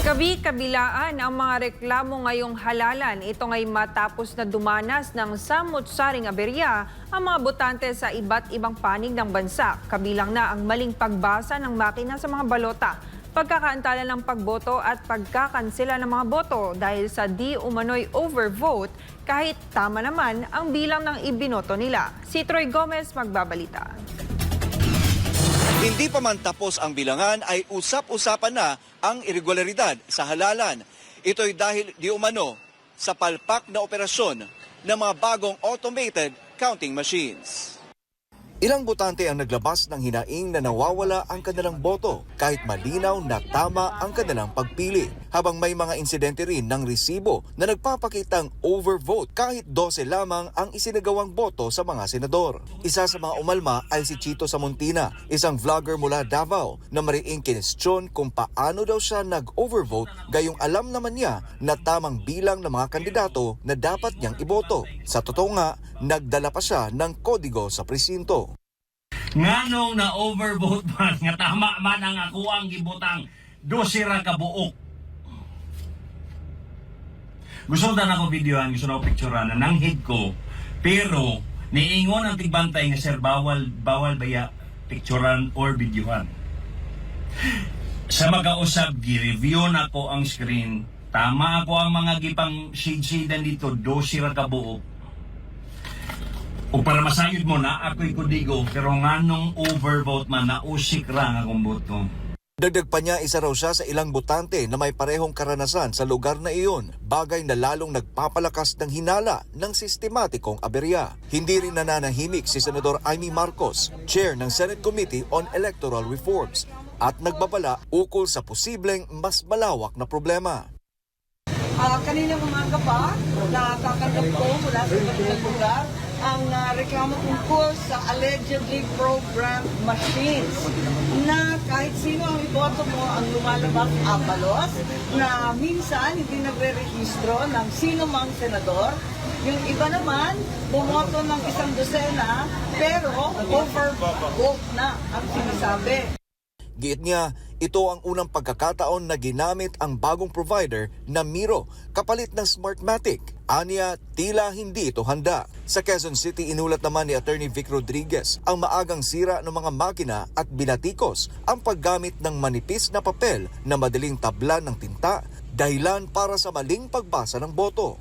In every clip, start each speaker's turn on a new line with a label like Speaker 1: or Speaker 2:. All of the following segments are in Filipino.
Speaker 1: Kabi-kabilaan ang mga reklamo ngayong halalan. Ito ngay matapos na dumanas ng samut-saring aberya ang mga botante sa iba't ibang panig ng bansa. Kabilang na ang maling pagbasa ng makina sa mga balota, pagkakaantala ng pagboto at pagkakansela ng mga boto dahil sa di umano'y overvote kahit tama naman ang bilang ng ibinoto nila. Si Troy Gomez magbabalita.
Speaker 2: Hindi pa man tapos ang bilangan ay usap-usapan na ang irregularidad sa halalan. Ito'y dahil di umano sa palpak na operasyon ng mga bagong automated counting machines. Ilang botante ang naglabas ng hinaing na nawawala ang kanilang boto kahit malinaw na tama ang kanilang pagpili. Habang may mga insidente rin ng resibo na nagpapakitang overvote kahit 12 lamang ang isinagawang boto sa mga senador. Isa sa mga umalma ay si Chito Samuntina, isang vlogger mula Davao na mariing kinestyon kung paano daw siya nag-overvote gayong alam naman niya na tamang bilang ng mga kandidato na dapat niyang iboto. Sa totoo nga, nagdala pa siya ng kodigo sa presinto.
Speaker 3: Nganong na overvote man nga tama man ang ako ang gibutang 12 ra ka buok. Gusto na ako videohan, gusto na ako picturean na nanghid ko, pero niingon ang tigbantay nga sir bawal baya picturean or videohan. Sa magausab gi-review na ko ang screen, tama ako ang mga gipang shade-shadean dito 12 ra ka buok. O para masayod mo na ako'y kudigo, pero nganong overvote man na usik ra nga akong boto.
Speaker 2: Dagdag pa niya, isa raw siya sa ilang botante na may parehong karanasan sa lugar na iyon, bagay na lalong nagpapalakas ng hinala ng sistematikong aberya. Hindi rin nananahimik si Senador Amy Marcos, chair ng Senate Committee on Electoral Reforms, at nagbabala ukol sa posibleng mas malawak na problema.
Speaker 4: Kaninang umaga pa, nakakanggap ko mula sa iba't lugar ang reklamo tungkol sa allegedly programmed machines na kahit sino ang iboto mo ang lumalabas abalos na minsan hindi nagre-rehistro ng sino mang senador. Yung iba naman, bumoto ng 100 pero overvote na ang sinasabi.
Speaker 2: Giit niya, ito ang unang pagkakataon na ginamit ang bagong provider na Miro kapalit ng Smartmatic. Aniya, tila hindi ito handa. Sa Quezon City, inulat naman ni Attorney Vic Rodriguez ang maagang sira ng mga makina at binatikos ang paggamit ng manipis na papel na madaling tablan ng tinta, dahilan para sa maling pagbasa ng boto.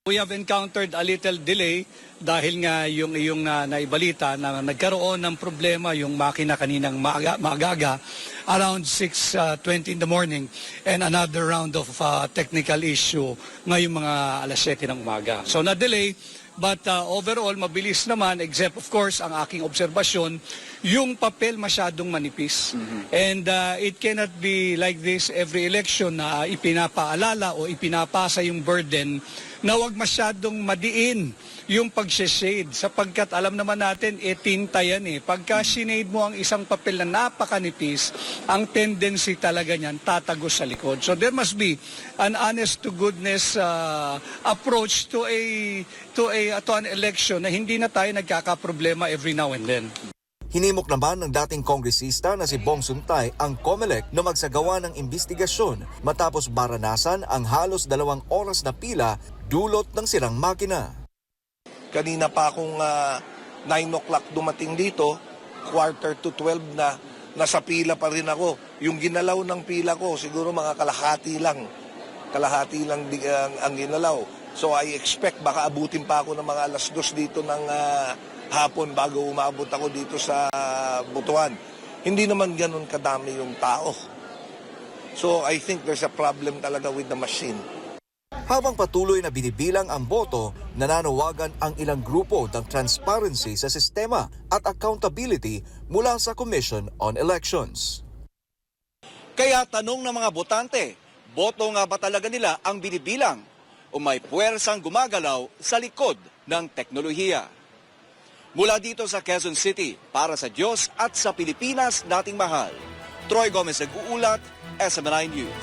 Speaker 5: We have encountered a little delay dahil nga yung iyong naibalita na nagkaroon ng problema yung makina kaninang maaga around 6:20 in the morning and another round of technical issue ngayong mga alas 7 ng umaga. So na-delay but overall mabilis naman except of course ang aking obserbasyon yung papel masyadong manipis. And it cannot be like this every election na ipinapaalala o ipinapasa yung burden na wag masyadong madiin yung pag-shade sapagkat alam naman natin tinta yan eh. Pagka sinade mo ang isang papel na napakanipis, ang tendency talaga niyan tatagos sa likod. So there must be an honest to goodness approach to an election na hindi na tayo nagkakaproblema every now and then.
Speaker 2: Hinimok naman ng dating kongresista na si Bong Suntay ang COMELEC na magsagawa ng investigasyon matapos maranasan ang halos 2 oras na pila dulot ng sirang makina.
Speaker 6: Kanina pa akong 9 o'clock dumating dito, 11:45 na, nasa pila pa rin ako. Yung ginalaw ng pila ko, siguro mga kalahati lang ang ginalaw. So I expect baka abutin pa ako ng mga alas 2 dito ng hapon bago umabot ako dito sa Butuan. Hindi naman ganun kadami yung tao. So I think there's a problem talaga with the machine.
Speaker 2: Habang patuloy na binibilang ang boto, nananawagan ang ilang grupo ng transparency sa sistema at accountability mula sa Commission on Elections. Kaya tanong ng mga botante, boto nga ba talaga nila ang binibilang o may puwersang gumagalaw sa likod ng teknolohiya? Mula dito sa Quezon City, para sa Diyos at sa Pilipinas nating mahal, Troy Gomez nag-uulat, SMNI News.